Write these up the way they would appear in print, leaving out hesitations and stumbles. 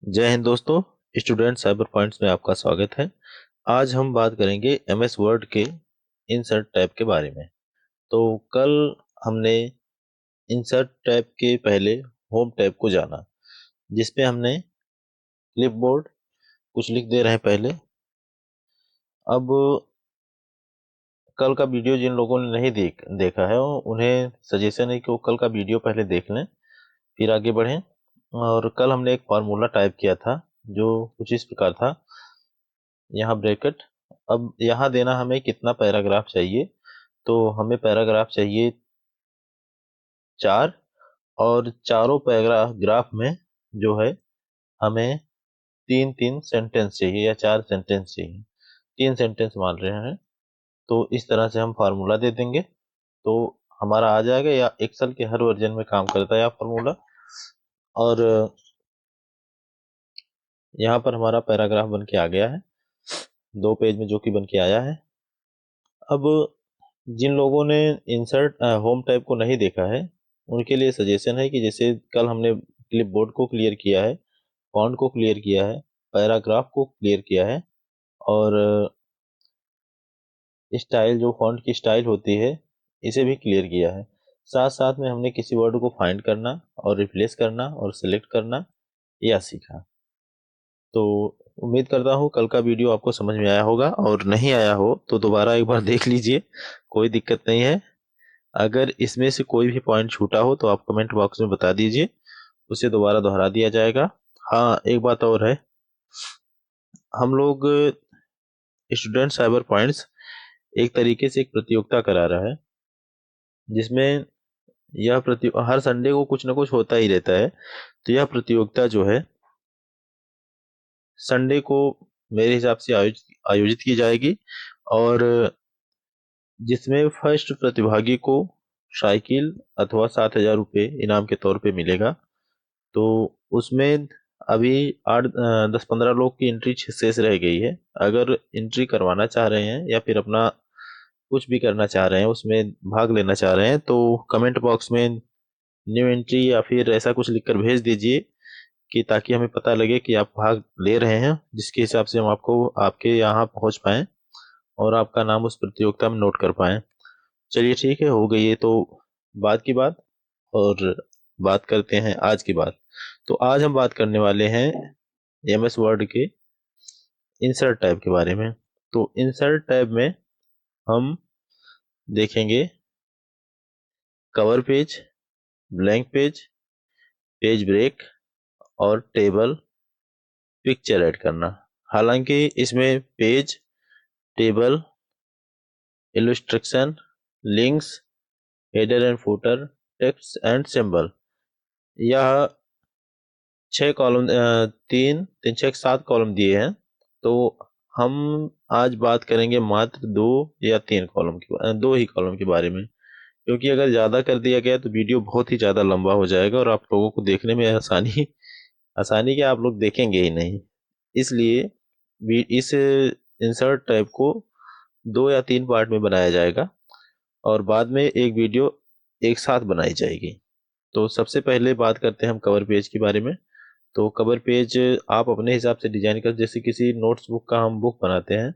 जय हिंद दोस्तों। Student cyber points में आपका स्वागत है। आज हम बात करेंगे एमएस वर्ड के इंसर्ट टैब के बारे में। तो कल हमने इंसर्ट टैब के पहले होम टैब को जाना, जिसपे हमने क्लिपबोर्ड कुछ लिख दे रहे हैं पहले। अब कल का वीडियो जिन लोगों ने नहीं देखा है उन्हें सजेशन है कि वो कल का वीडियो पहले देख लें, फिर आगे बढ़ें। और कल हमने एक फार्मूला टाइप किया था जो कुछ इस प्रकार था। यहाँ ब्रैकेट, अब यहाँ देना हमें कितना पैराग्राफ चाहिए। तो हमें पैराग्राफ चाहिए 4, और चारों पैराग्राफ में जो है हमें 3-3 सेंटेंस चाहिए या 4 सेंटेंस चाहिए। 3 सेंटेंस मान रहे हैं। तो इस तरह से हम फार्मूला दे देंगे तो हमारा आ जाएगा, या एक्सेल के हर वर्जन में काम करता है यह फार्मूला। और यहाँ पर हमारा पैराग्राफ बन के आ गया है 2 पेज में, जो कि बन के आया है। अब जिन लोगों ने इंसर्ट होम टैब को नहीं देखा है उनके लिए सजेशन है कि जैसे कल हमने क्लिपबोर्ड को क्लियर किया है, फॉन्ट को क्लियर किया है, पैराग्राफ को क्लियर किया है, और स्टाइल, जो फॉन्ट की स्टाइल होती है, इसे भी क्लियर किया है। साथ साथ में हमने किसी वर्ड को फाइंड करना और रिप्लेस करना और सिलेक्ट करना यह सीखा। तो उम्मीद करता हूँ कल का वीडियो आपको समझ में आया होगा, और नहीं आया हो तो दोबारा एक बार देख लीजिए, कोई दिक्कत नहीं है। अगर इसमें से कोई भी पॉइंट छूटा हो तो आप कमेंट बॉक्स में बता दीजिए, उसे दोबारा दोहरा दिया जाएगा। हाँ, एक बात और है, हम लोग स्टूडेंट साइबर पॉइंट्स एक तरीके से एक प्रतियोगिता करा रहा है, जिसमें यह हर संडे को कुछ ना कुछ होता ही रहता है। तो यह प्रतियोगिता जो है संडे को मेरे हिसाब से आयोजित की जाएगी, और जिसमें फर्स्ट प्रतिभागी को साइकिल अथवा 7,000 रुपये इनाम के तौर पे मिलेगा। तो उसमें अभी 10-15 लोग की एंट्री शेष रह गई है। अगर एंट्री करवाना चाह रहे हैं या फिर अपना कुछ भी करना चाह रहे हैं, उसमें भाग लेना चाह रहे हैं, तो कमेंट बॉक्स में न्यू एंट्री या फिर ऐसा कुछ लिखकर भेज दीजिए, कि ताकि हमें पता लगे कि आप भाग ले रहे हैं, जिसके हिसाब से हम आपको आपके यहाँ पहुँच पाएँ और आपका नाम उस प्रतियोगिता में नोट कर पाएँ। चलिए ठीक है, हो गई ये तो बात की बात। और बात करते हैं आज की बात। तो आज हम बात करने वाले हैं एमएस वर्ड के इंसर्ट टैब के बारे में। तो इंसर्ट टैब में हम देखेंगे cover page, blank page, page break और टेबल, पिक्चर ऐड करना। हालांकि इसमें page, table, illustration, links, header and footer, text and symbol, यह 6 कॉलम, 3 3 6 7 कॉलम दिए हैं। तो हम आज बात करेंगे मात्र 2 या 3 कॉलम की, 2 ही कॉलम के बारे में, क्योंकि अगर ज़्यादा कर दिया गया तो वीडियो बहुत ही ज़्यादा लंबा हो जाएगा और आप लोगों को देखने में आसानी आसानी क्या, आप लोग देखेंगे ही नहीं। इसलिए इस इंसर्ट टाइप को 2 या 3 पार्ट में बनाया जाएगा, और बाद में एक वीडियो एक साथ बनाई जाएगी। तो सबसे पहले बात करते हैं हम कवर पेज के बारे में। तो कवर पेज आप अपने हिसाब से डिजाइन कर, जैसे किसी नोट्स बुक का हम बुक बनाते हैं।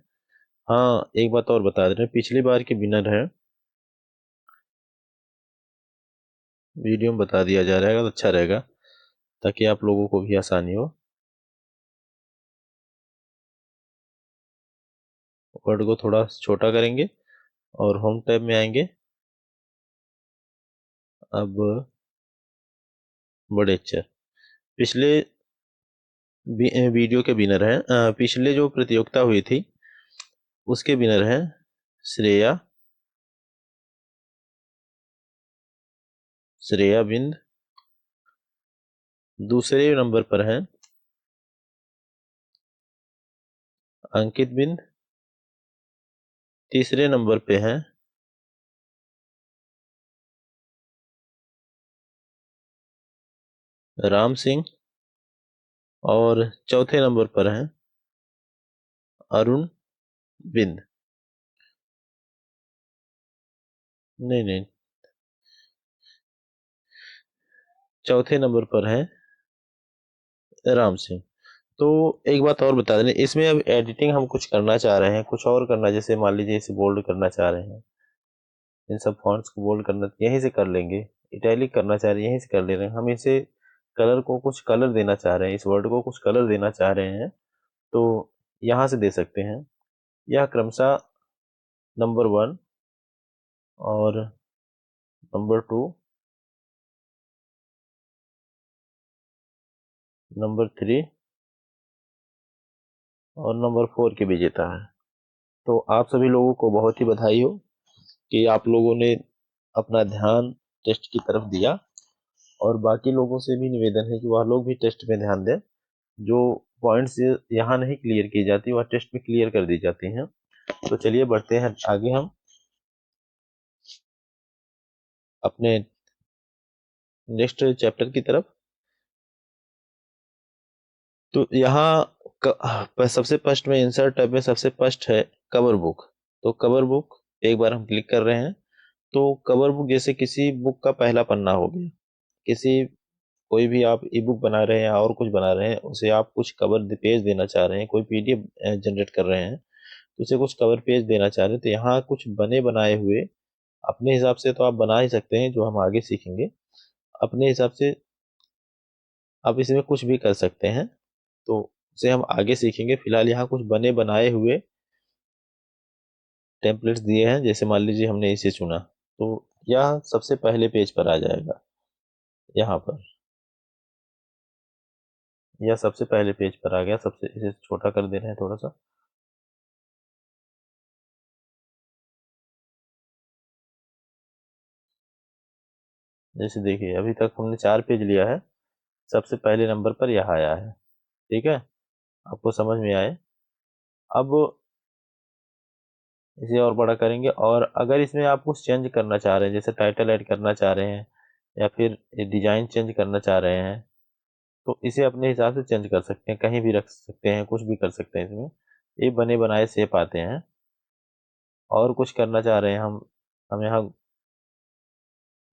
हाँ, एक बात और बता दे रहे हैं, पिछली बार के विनर है, वीडियो में बता दिया जा रहा है तो अच्छा रहेगा, ताकि आप लोगों को भी आसानी हो। वर्ड को थोड़ा छोटा करेंगे और होम टैब में आएंगे। अब बड़े अक्षर, पिछले वीडियो के विनर हैं, पिछले जो प्रतियोगिता हुई थी उसके विनर हैं श्रेया, श्रेया बिंद। दूसरे नंबर पर हैं अंकित बिंद। तीसरे नंबर पे हैं राम सिंह। और चौथे नंबर पर हैं अरुण बिंद। नहीं नहीं, चौथे नंबर पर हैं राम सिंह। तो एक बात और बता दें, इसमें अब एडिटिंग हम कुछ करना चाह रहे हैं, कुछ और करना, जैसे मान लीजिए इसे बोल्ड करना चाह रहे हैं, इन सब फॉन्ट्स को बोल्ड करना यहीं से कर लेंगे, इटैलिक करना चाह रहे हैं यहीं से कर ले रहे हैं, हम इसे कलर को कुछ कलर देना चाह रहे हैं, इस वर्ड को कुछ कलर देना चाह रहे हैं, तो यहाँ से दे सकते हैं। यह क्रमशः नंबर 1 और नंबर 2, नंबर 3 और नंबर 4 के विजेता है। तो आप सभी लोगों को बहुत ही बधाई हो कि आप लोगों ने अपना ध्यान टेस्ट की तरफ दिया, और बाकी लोगों से भी निवेदन है कि वह लोग भी टेस्ट में ध्यान दें। जो पॉइंट्स यहाँ नहीं क्लियर की जाती वह टेस्ट में क्लियर कर दी जाती हैं। तो चलिए बढ़ते हैं आगे हम अपने नेक्स्ट चैप्टर की तरफ। तो यहाँ सबसे फर्स्ट में इंसर्ट टैब में सबसे फर्स्ट है कवर बुक। तो कवर बुक एक बार हम क्लिक कर रहे हैं। तो कवर बुक जैसे किसी बुक का पहला पन्ना हो गया, किसी कोई भी आप ई बुक बना रहे हैं और कुछ बना रहे हैं, उसे आप कुछ कवर पेज देना चाह रहे हैं, कोई पीडीएफ जनरेट कर रहे हैं तो उसे कुछ कवर पेज देना चाह रहे हैं, तो यहाँ कुछ बने बनाए हुए अपने हिसाब से तो आप बना ही सकते हैं, जो हम आगे सीखेंगे। अपने हिसाब से आप इसमें कुछ भी कर सकते हैं, तो उसे हम आगे सीखेंगे। फिलहाल यहाँ कुछ बने बनाए हुए टेम्पलेट्स दिए हैं, जैसे मान लीजिए हमने इसे चुना, तो यह सबसे पहले पेज पर आ जाएगा। यहाँ पर यह सबसे पहले पेज पर आ गया। सबसे इसे छोटा कर दे रहे हैं थोड़ा सा। जैसे देखिए अभी तक हमने 4 पेज लिया है, सबसे पहले नंबर पर यह आया है। ठीक है, आपको समझ में आए। अब इसे और बड़ा करेंगे, और अगर इसमें आप कुछ चेंज करना चाह रहे हैं, जैसे टाइटल ऐड करना चाह रहे हैं या फिर डिजाइन चेंज करना चाह रहे हैं, तो इसे अपने हिसाब से चेंज कर सकते हैं, कहीं भी रख सकते हैं, कुछ भी कर सकते हैं इसमें। ये बने बनाए शेप आते हैं। और कुछ करना चाह रहे हैं हम यहाँ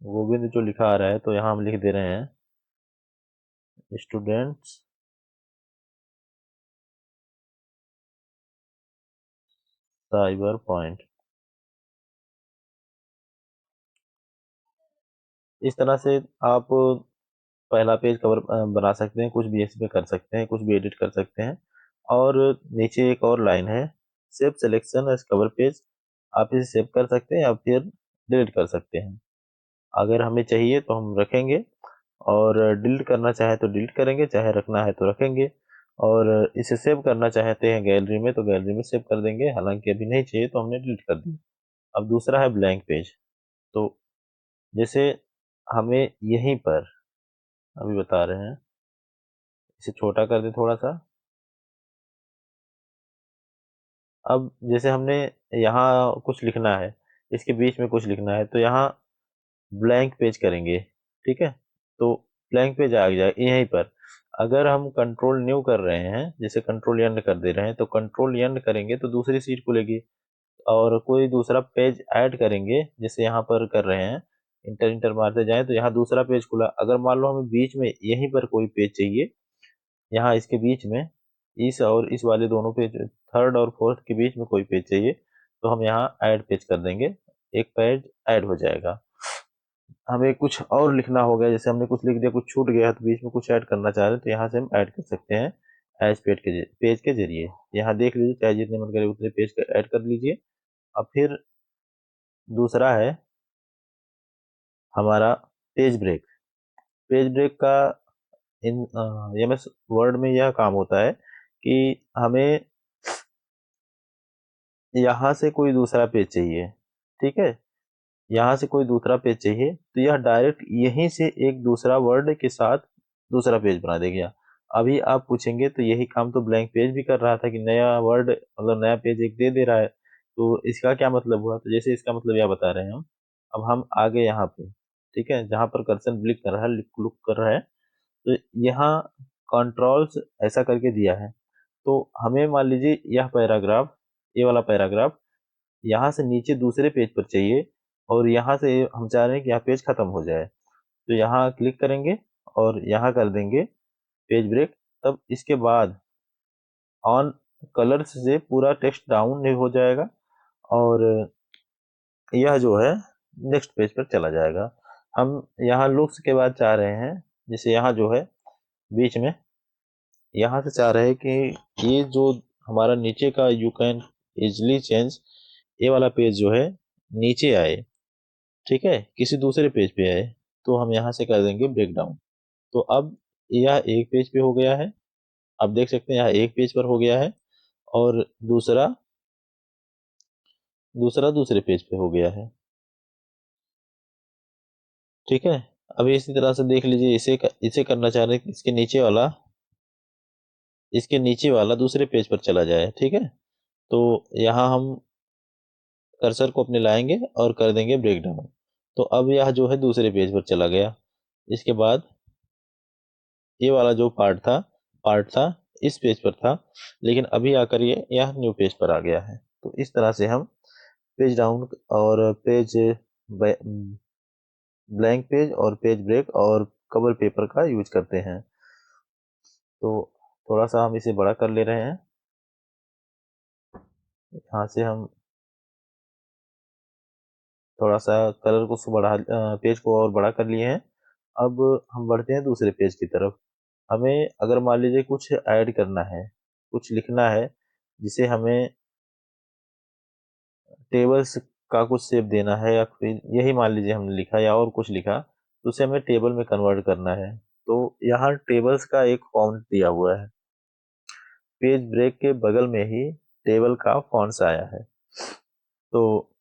गोविंद जो लिखा आ रहा है, तो यहाँ हम लिख दे रहे हैं स्टूडेंट्स साइबर पॉइंट। इस तरह से आप पहला पेज कवर बना सकते हैं, कुछ भी इसमें कर सकते हैं, कुछ भी एडिट कर सकते हैं। और नीचे एक और लाइन है, save selection as cover page. आप इसे सेव कर सकते हैं या फिर डिलीट कर सकते हैं। अगर हमें चाहिए तो हम रखेंगे, और डिलीट करना चाहे तो डिलीट करेंगे, चाहे रखना है तो रखेंगे। और इसे सेव करना चाहते हैं गैलरी में तो गैलरी में सेव कर देंगे, हालांकि अभी नहीं चाहिए तो हमने डिलीट कर दिया। अब दूसरा है ब्लैंक पेज। तो जैसे हमें यहीं पर अभी बता रहे हैं, इसे छोटा कर दे थोड़ा सा। अब जैसे हमने यहाँ कुछ लिखना है, इसके बीच में कुछ लिखना है, तो यहाँ ब्लैंक पेज करेंगे। ठीक है, तो ब्लैंक पेज आ जाए यहीं पर। अगर हम कंट्रोल न्यू कर रहे हैं, जैसे कंट्रोल एंड कर दे रहे हैं, तो कंट्रोल एंड करेंगे तो दूसरी सीट खुलेगी, और कोई दूसरा पेज ऐड करेंगे, जैसे यहाँ पर कर रहे हैं, इंटर इंटर मारते जाएं तो यहाँ दूसरा पेज खुला। अगर मान लो हमें बीच में यहीं पर कोई पेज चाहिए, यहाँ इसके बीच में इस और इस वाले दोनों पेज, थर्ड और फोर्थ के बीच में कोई पेज चाहिए, तो हम यहाँ ऐड पेज कर देंगे, एक पेज ऐड हो जाएगा। हमें कुछ और लिखना हो गया, जैसे हमने कुछ लिख दिया, कुछ छूट गया तो बीच में कुछ ऐड करना चाह रहे हैं, तो यहाँ से हम ऐड कर सकते हैं एज पेज के जरिए। यहाँ देख लीजिए, चाहे जितने मन करे उतने पेज ऐड कर लीजिए। अब फिर दूसरा है हमारा पेज ब्रेक। पेज ब्रेक का इन एमएस वर्ड में यह काम होता है कि हमें यहाँ से कोई दूसरा पेज चाहिए। ठीक है, यहाँ से कोई दूसरा पेज चाहिए, तो यह डायरेक्ट यहीं से एक दूसरा वर्ड के साथ दूसरा पेज बना देगा। अभी आप पूछेंगे तो यही काम तो ब्लैंक पेज भी कर रहा था, कि नया वर्ड मतलब नया पेज एक दे दे रहा है, तो इसका क्या मतलब हुआ। तो जैसे इसका मतलब यह बता रहे हैं हम। अब हम आगे यहाँ पे, ठीक है, जहाँ पर कर्सर ब्लिक कर रहा है, लुक कर रहा है, तो यहाँ कंट्रोल्स ऐसा करके दिया है। तो हमें मान लीजिए यह पैराग्राफ, ये वाला पैराग्राफ यहाँ से नीचे दूसरे पेज पर चाहिए, और यहाँ से हम चाह रहे हैं कि यह पेज खत्म हो जाए, तो यहाँ क्लिक करेंगे और यहाँ कर देंगे पेज ब्रेक। तब इसके बाद ऑन कलर्स से पूरा टेक्स्ट डाउन नहीं हो जाएगा और यह जो है नेक्स्ट पेज पर चला जाएगा। हम यहाँ लुक्स के बाद चाह रहे हैं, जैसे यहाँ जो है बीच में यहाँ से चाह रहे हैं कि ये जो हमारा नीचे का यू कैन इजली चेंज, ये वाला पेज जो है नीचे आए, ठीक है, किसी दूसरे पेज पे आए, तो हम यहाँ से कर देंगे ब्रेक डाउन। तो अब यह एक पेज पे हो गया है, आप देख सकते हैं यहाँ एक पेज पर हो गया है और दूसरा दूसरा दूसरे पेज पे हो गया है, ठीक है। अभी इसी तरह से देख लीजिए, इसे करना चाह रहे हैं कि इसके नीचे वाला दूसरे पेज पर चला जाए, ठीक है। तो यहाँ हम कर्सर को अपने लाएंगे और कर देंगे ब्रेक डाउन। तो अब यह जो है दूसरे पेज पर चला गया। इसके बाद ये वाला जो पार्ट था इस पेज पर था, लेकिन अभी आकर ये यह न्यू पेज पर आ गया है। तो इस तरह से हम पेज डाउन और पेज ब्लैंक पेज और पेज ब्रेक और कवर पेपर का यूज करते हैं। तो थोड़ा सा हम इसे बड़ा कर ले रहे हैं, यहाँ से हम थोड़ा सा कलर को पेज को और बड़ा कर लिए हैं। अब हम बढ़ते हैं दूसरे पेज की तरफ। हमें अगर मान लीजिए कुछ ऐड करना है, कुछ लिखना है, जिसे हमें टेबल्स का कुछ शेप देना है, या फिर यही मान लीजिए हमने लिखा या और कुछ लिखा, तो उसे हमें टेबल में कन्वर्ट करना है। तो यहाँ टेबल्स का एक फॉन्ट दिया हुआ है, पेज ब्रेक के बगल में ही टेबल का फॉन्ट्स आया है। तो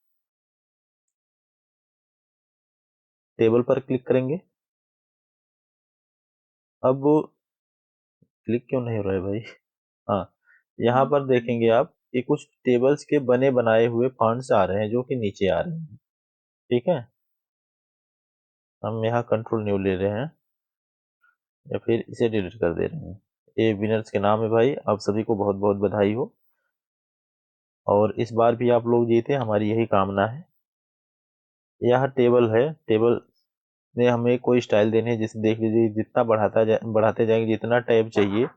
टेबल पर क्लिक करेंगे। अब क्लिक क्यों नहीं हो रहा है भाई? हाँ, यहाँ पर देखेंगे आप कि कुछ टेबल्स के बने बनाए हुए फॉन्ट्स आ रहे हैं जो कि नीचे आ रहे हैं, ठीक है। हम यहाँ कंट्रोल न्यू ले रहे हैं या फिर इसे डिलीट कर दे रहे हैं। ये विनर्स के नाम है भाई, आप सभी को बहुत बहुत बधाई हो और इस बार भी आप लोग जीते, हमारी यही कामना है। यह टेबल है, टेबल में हमें कोई स्टाइल देनी है, जिसे देख लीजिए जितना बढ़ाते जाएंगे, जितना टैब चाहिए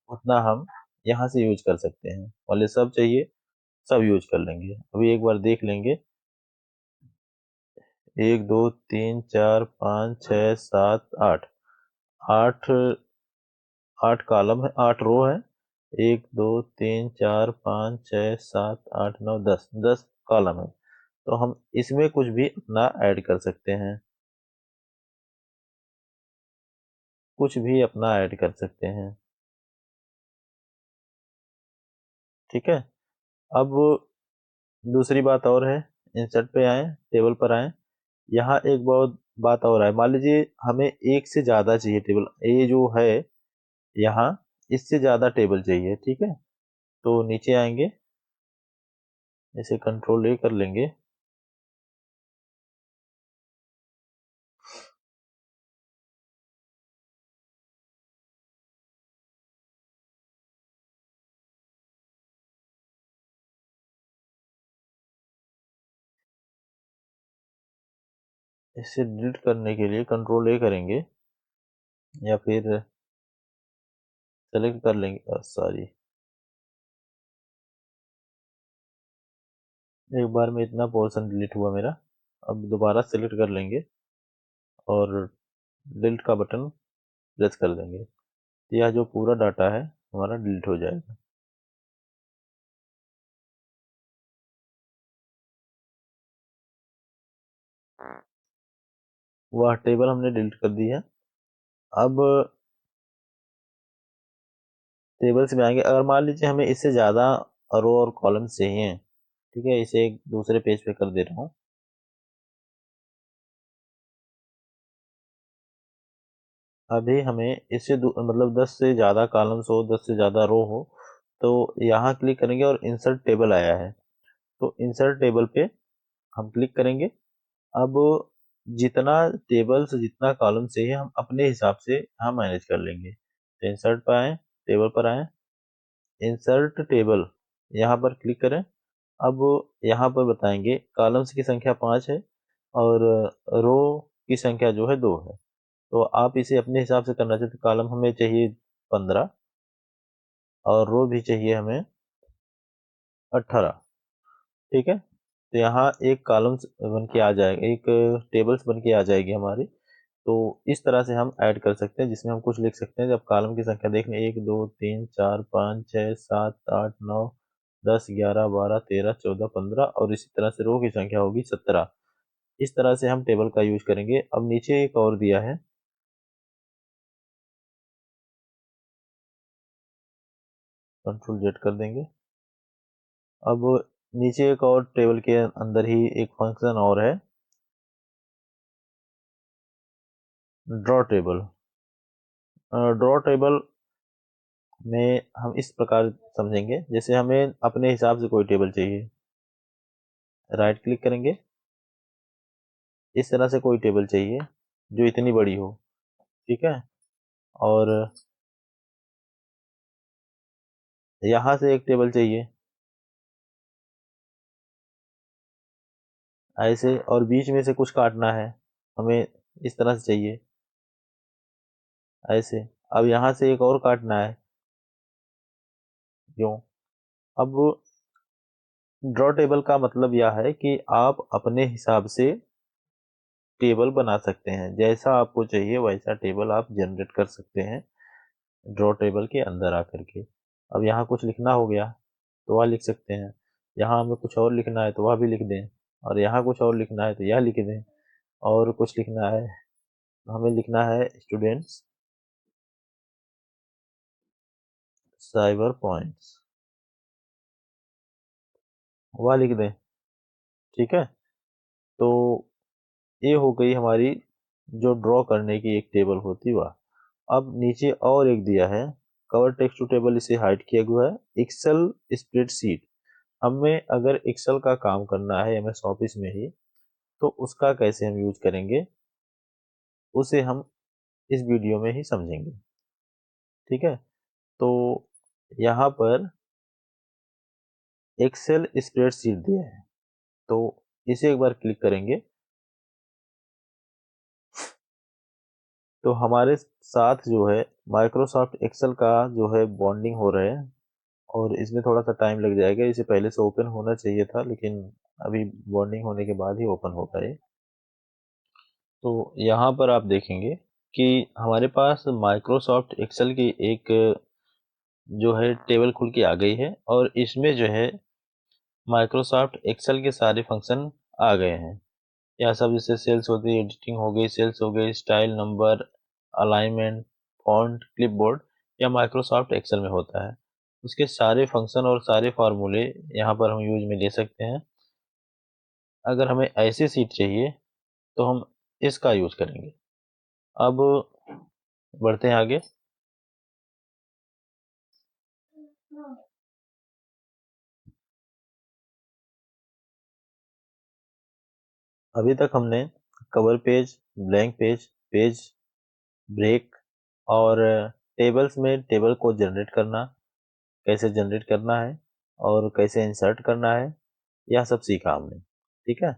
उतना हम यहाँ से यूज कर सकते हैं। वाले सब चाहिए सब यूज कर लेंगे। अभी एक बार देख लेंगे, 1 2 3 4 5 6 7 8, आठ आठ कॉलम है, 8 रो है। 1 2 3 4 5 6 7 8 9 10, 10 कॉलम है। तो हम इसमें कुछ भी अपना ऐड कर सकते हैं, कुछ भी अपना ऐड कर सकते हैं, ठीक है। अब दूसरी बात और है, इंसर्ट पे आए, टेबल पर आए। यहाँ एक बहुत बात और है, मान लीजिए हमें एक से ज्यादा चाहिए टेबल, ये जो है यहाँ इससे ज्यादा टेबल चाहिए, ठीक है। तो नीचे आएंगे, इसे कंट्रोल ए कर लेंगे, इसे डिलीट करने के लिए कंट्रोल ए करेंगे या फिर सेलेक्ट कर लेंगे, सॉरी, एक बार में इतना पोर्शन डिलीट हुआ मेरा। अब दोबारा सेलेक्ट कर लेंगे और डिलीट का बटन प्रेस कर देंगे, तो यह जो पूरा डाटा है हमारा डिलीट हो जाएगा। वह टेबल हमने डिलीट कर दी है। अब टेबल्स में आएंगे, अगर मान लीजिए हमें इससे ज़्यादा रो और कॉलम चाहिए, ठीक है, इसे एक दूसरे पेज पे कर दे रहा हूँ। अभी हमें इससे मतलब 10 से ज़्यादा कॉलम्स हो, 10 से ज़्यादा रो हो, तो यहाँ क्लिक करेंगे और इंसर्ट टेबल आया है, तो इंसर्ट टेबल पे हम क्लिक करेंगे। अब जितना टेबल्स जितना कॉलम चाहिए हम अपने हिसाब से हम मैनेज कर लेंगे। तो इंसर्ट पर आए, टेबल पर आए, इंसर्ट टेबल यहाँ पर क्लिक करें। अब यहाँ पर बताएंगे कॉलम्स की संख्या 5 है और रो की संख्या जो है 2 है। तो आप इसे अपने हिसाब से करना चाहते, कॉलम हमें चाहिए 15 और रो भी चाहिए हमें 18। ठीक है, तो यहाँ एक कॉलम्स बन के आ जाएगा, एक टेबल्स बन के आ जाएगी हमारी। तो इस तरह से हम ऐड कर सकते हैं, जिसमें हम कुछ लिख सकते हैं। जब कॉलम की संख्या देख लें, 1 2 3 4 5 6 7 8 9 10 11 12 13 14 और इसी तरह से रो की संख्या होगी 17। इस तरह से हम टेबल का यूज करेंगे। अब नीचे एक और दिया है, कंट्रोल जेड कर देंगे। अब नीचे एक और टेबल के अंदर ही एक फंक्शन और है, ड्रॉ टेबल। ड्रॉ टेबल में हम इस प्रकार समझेंगे, जैसे हमें अपने हिसाब से कोई टेबल चाहिए, राइट क्लिक करेंगे, इस तरह से कोई टेबल चाहिए जो इतनी बड़ी हो। ठीक है, और यहाँ से एक टेबल चाहिए ऐसे, और बीच में से कुछ काटना है हमें, इस तरह से चाहिए ऐसे। अब यहाँ से एक और काटना है, क्यों। अब ड्रॉ टेबल का मतलब यह है कि आप अपने हिसाब से टेबल बना सकते हैं, जैसा आपको चाहिए वैसा टेबल आप जनरेट कर सकते हैं ड्रॉ टेबल के अंदर आकर के। अब यहाँ कुछ लिखना हो गया तो वह लिख सकते हैं, यहाँ हमें कुछ और लिखना है तो वह भी लिख दें, और यहाँ कुछ और लिखना है तो यह लिख दें, और कुछ लिखना है, हमें लिखना है स्टूडेंट्स साइबर पॉइंट्स, वह लिख दें। ठीक है, तो ये हो गई हमारी जो ड्रॉ करने की एक टेबल होती वह। अब नीचे और एक दिया है, कवर टेक्स्ट टू टेबल, इसे हाइड किया हुआ है, एक्सेल स्प्रेडशीट। हमें अगर एक्सेल का काम करना है एमएस ऑफिस में ही, तो उसका कैसे हम यूज करेंगे उसे हम इस वीडियो में ही समझेंगे। ठीक है, तो यहाँ पर एक्सेल स्प्रेडशीट दिया है, तो इसे एक बार क्लिक करेंगे तो हमारे साथ जो है माइक्रोसॉफ्ट एक्सेल का जो है बॉन्डिंग हो रहा है, और इसमें थोड़ा सा टाइम लग जाएगा। इसे पहले से ओपन होना चाहिए था, लेकिन अभी बॉन्डिंग होने के बाद ही ओपन होगा ये। तो यहाँ पर आप देखेंगे कि हमारे पास माइक्रोसॉफ्ट एक्सेल की एक जो है टेबल खुल के आ गई है, और इसमें जो है माइक्रोसॉफ्ट एक्सेल के सारे फंक्शन आ गए हैं। यहाँ सब जैसे सेल्स होती है, एडिटिंग हो गई, सेल्स हो गई, style, number, alignment, font, clipboard, या माइक्रोसॉफ्ट एक्सेल में होता है। उसके सारे फंक्शन और सारे फार्मूले यहाँ पर हम यूज में ले सकते हैं। अगर हमें ऐसी सीट चाहिए तो हम इसका यूज करेंगे। अब बढ़ते हैं आगे। अभी तक हमने cover page, blank page, page break, और टेबल्स में टेबल को जनरेट करना, कैसे जनरेट करना है और कैसे इंसर्ट करना है, यह सब सीखा हमने। ठीक है,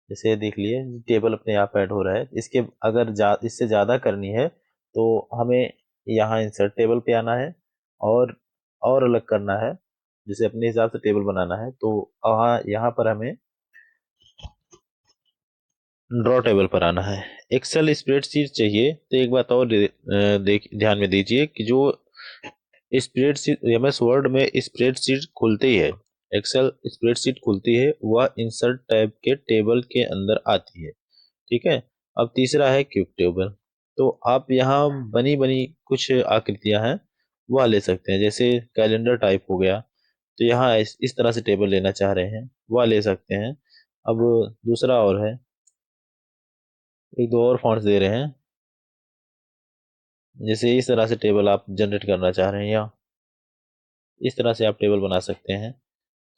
जैसे देख लिए टेबल अपने आप ऐड हो रहा है। इसके अगर इससे ज़्यादा करनी है तो हमें यहाँ इंसर्ट टेबल पे आना है, और अलग करना है, जैसे अपने हिसाब से टेबल बनाना है तो वहाँ यहाँ पर हमें ड्रॉ टेबल पर आना है। एक्सेल स्प्रेडशीट चाहिए तो एक बात और देख ध्यान में दीजिए कि जो स्प्रेडशीट एमएस वर्ड में स्प्रेडशीट खुलती है, एक्सेल स्प्रेडशीट खुलती है, वह इंसर्ट टैब के टेबल के अंदर आती है। ठीक है, अब तीसरा है क्यूब टेबल। तो आप यहाँ बनी बनी कुछ आकृतियां हैं वह ले सकते हैं, जैसे कैलेंडर टाइप हो गया, तो यहाँ इस तरह से टेबल लेना चाह रहे हैं वह ले सकते हैं। अब दूसरा और है, एक दो और फॉन्ट्स दे रहे हैं, जैसे इस तरह से टेबल आप जनरेट करना चाह रहे हैं, या इस तरह से आप टेबल बना सकते हैं।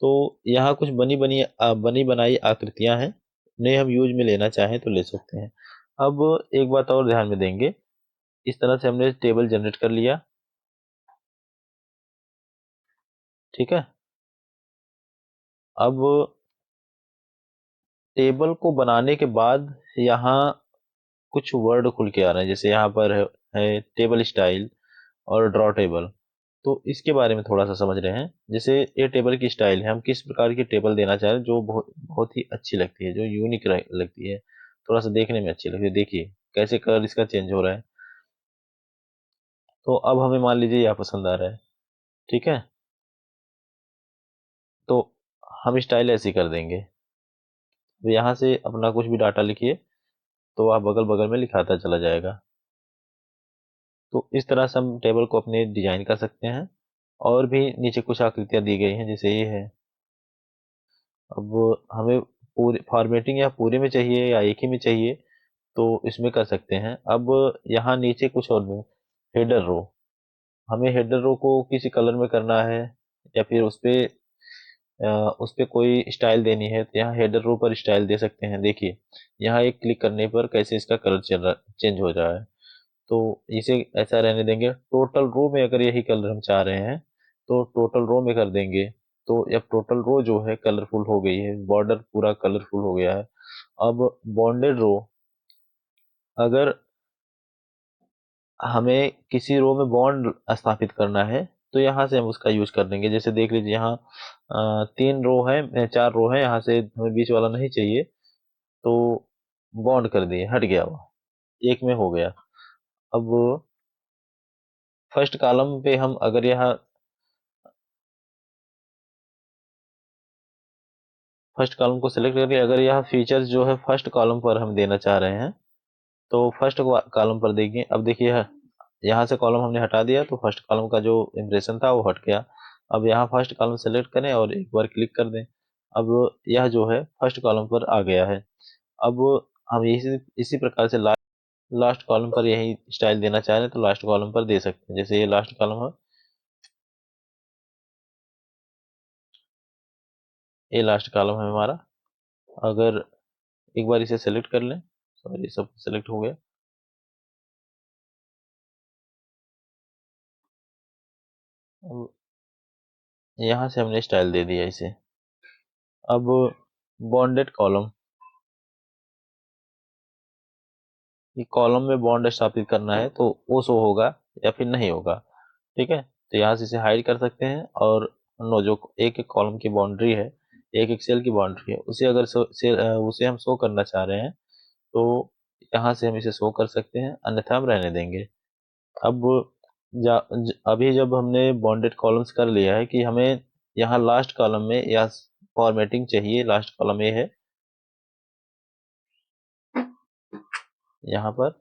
तो यहाँ कुछ बनी बनाई आकृतियां हैं, उन्हें हम यूज में लेना चाहें तो ले सकते हैं। अब एक बात और ध्यान में देंगे, इस तरह से हमने टेबल जनरेट कर लिया। ठीक है, अब टेबल को बनाने के बाद यहाँ कुछ वर्ड खुल के आ रहे हैं, जैसे यहाँ पर है टेबल स्टाइल और ड्रॉ टेबल। तो इसके बारे में थोड़ा सा समझ रहे हैं। जैसे ये टेबल की स्टाइल है, हम किस प्रकार की टेबल देना चाह रहे हैं जो बहुत बहुत ही अच्छी लगती है, जो यूनिक लगती है, थोड़ा सा देखने में अच्छी लगती है। देखिए कैसे कलर इसका चेंज हो रहा है। तो अब हमें मान लीजिए यह पसंद आ रहा है, ठीक है। तो हम स्टाइल ऐसी कर देंगे, तो यहाँ से अपना कुछ भी डाटा लिखिए, तो आप बगल बगल में लिखाता चला जाएगा। तो इस तरह से हम टेबल को अपने डिजाइन कर सकते हैं। और भी नीचे कुछ आकृतियां दी गई हैं, जैसे ये है। अब हमें पूरे फॉर्मेटिंग या पूरे में चाहिए या एक ही में चाहिए, तो इसमें कर सकते हैं। अब यहाँ नीचे कुछ और में हेडर रो, हमें हेडर रो को किसी कलर में करना है या फिर उस पे कोई स्टाइल देनी है, तो यहाँ हेडर रो पर स्टाइल दे सकते हैं। देखिए यहाँ एक क्लिक करने पर कैसे इसका कलर चेंज हो रहा है। तो इसे ऐसा रहने देंगे। टोटल रो में अगर यही कलर हम चाह रहे हैं, तो टोटल रो में कर देंगे। तो अब टोटल रो जो है कलरफुल हो गई है, बॉर्डर पूरा कलरफुल हो गया है। अब बॉन्डेड रो, अगर हमें किसी रो में बॉन्ड स्थापित करना है, तो यहाँ से हम उसका यूज कर देंगे। जैसे देख लीजिए यहाँ 3 रो है, 4 रो है, यहाँ से हमें बीच वाला नहीं चाहिए, तो बॉन्ड कर दिए, हट गया वो, एक में हो गया। अब फर्स्ट कॉलम पे हम अगर यहाँ फर्स्ट कॉलम को सिलेक्ट करके अगर यह फीचर्स जो है फर्स्ट कॉलम पर हम देना चाह रहे हैं, तो फर्स्ट कॉलम पर देंगे। अब देखिए यहाँ से कॉलम हमने हटा दिया, तो फर्स्ट कॉलम का जो इम्प्रेशन था वो हट गया। अब यहाँ फर्स्ट कॉलम सेलेक्ट करें और एक बार क्लिक कर दें। अब यह जो है फर्स्ट कॉलम पर आ गया है। अब हम इसी इसी प्रकार से लास्ट कॉलम पर यही स्टाइल देना चाह रहे हैं, तो लास्ट कॉलम पर दे सकते हैं। जैसे ये लास्ट कॉलम है, ये लास्ट कॉलम है हमारा। अगर एक बार इसे सेलेक्ट कर लें, सॉरी सब सेलेक्ट हो गया। अब यहाँ से हमने स्टाइल दे दिया इसे। अब बॉन्डेड कॉलम, ये कॉलम में बॉन्ड स्थापित करना है, तो वो शो होगा या फिर नहीं होगा, ठीक है। तो यहाँ से इसे हाइड कर सकते हैं। और नो, जो एक एक कॉलम की बाउंड्री है, एक एक सेल की बाउंड्री है, उसे अगर उसे हम शो करना चाह रहे हैं, तो यहाँ से हम इसे शो कर सकते हैं, अन्यथा हम रहने देंगे। अब अभी जब हमने बॉन्डेड कॉलम्स कर लिया है कि हमें यहाँ लास्ट कॉलम में या फॉर्मेटिंग चाहिए, लास्ट कॉलम ये है, यहाँ पर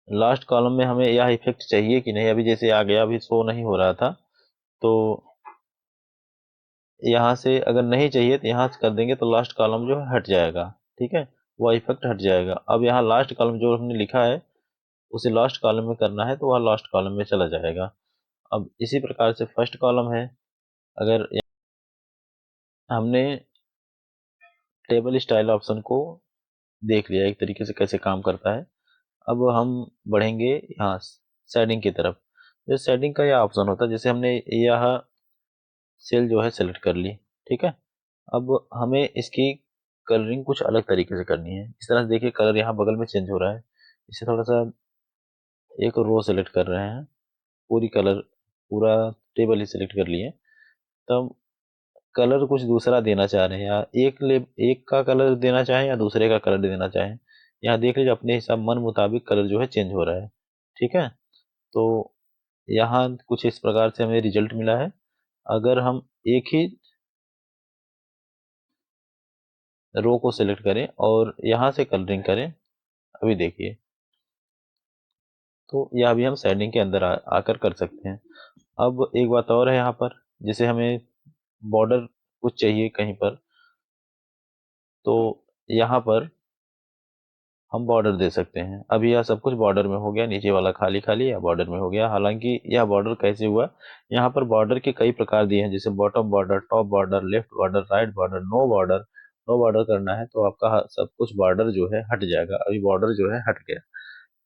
लास्ट कॉलम में हमें यह इफेक्ट चाहिए कि नहीं। अभी जैसे आ गया, अभी शो नहीं हो रहा था, तो यहाँ से अगर नहीं चाहिए तो यहाँ से कर देंगे, तो लास्ट कॉलम जो है हट जाएगा, ठीक है, वह इफेक्ट हट जाएगा। अब यहाँ लास्ट कॉलम जो हमने लिखा है उसे लास्ट कॉलम में करना है, तो वह लास्ट कॉलम में चला जाएगा। अब इसी प्रकार से फर्स्ट कॉलम है। अगर हमने टेबल स्टाइल ऑप्शन को देख लिया एक तरीके से कैसे काम करता है, अब हम बढ़ेंगे यहाँ सेटिंग की तरफ। जो सेटिंग का यह ऑप्शन होता है, जैसे हमने यह सेल जो है सेलेक्ट कर ली, ठीक है। अब हमें इसकी कलरिंग कुछ अलग तरीके से करनी है। इस तरह से देखिए कलर यहाँ बगल में चेंज हो रहा है। इसे थोड़ा सा एक रो सेलेक्ट कर रहे हैं, पूरी कलर पूरा टेबल ही सेलेक्ट कर लिए। तब कलर कुछ दूसरा देना चाह रहे हैं, या एक का कलर देना चाहें या दूसरे का कलर देना चाहें, यहाँ देख लीजिए अपने हिसाब मन मुताबिक कलर जो है चेंज हो रहा है, ठीक है। तो यहाँ कुछ इस प्रकार से हमें रिजल्ट मिला है। अगर हम एक ही रो को सिलेक्ट करें और यहाँ से कलरिंग करें, अभी देखिए, तो यह भी हम सेटिंग के अंदर आकर कर सकते हैं। अब एक बात और है यहाँ पर, जैसे हमें बॉर्डर कुछ चाहिए कहीं पर, तो यहाँ पर हम बॉर्डर दे सकते हैं। अभी यह सब कुछ बॉर्डर में हो गया, नीचे वाला खाली खाली या बॉर्डर में हो गया। हालांकि यह बॉर्डर कैसे हुआ, यहाँ पर बॉर्डर के कई प्रकार दिए हैं, जैसे bottom border, top border, left border, right border, no border. No border करना है तो आपका सब कुछ बॉर्डर जो है हट जाएगा। अभी बॉर्डर जो है हट गया।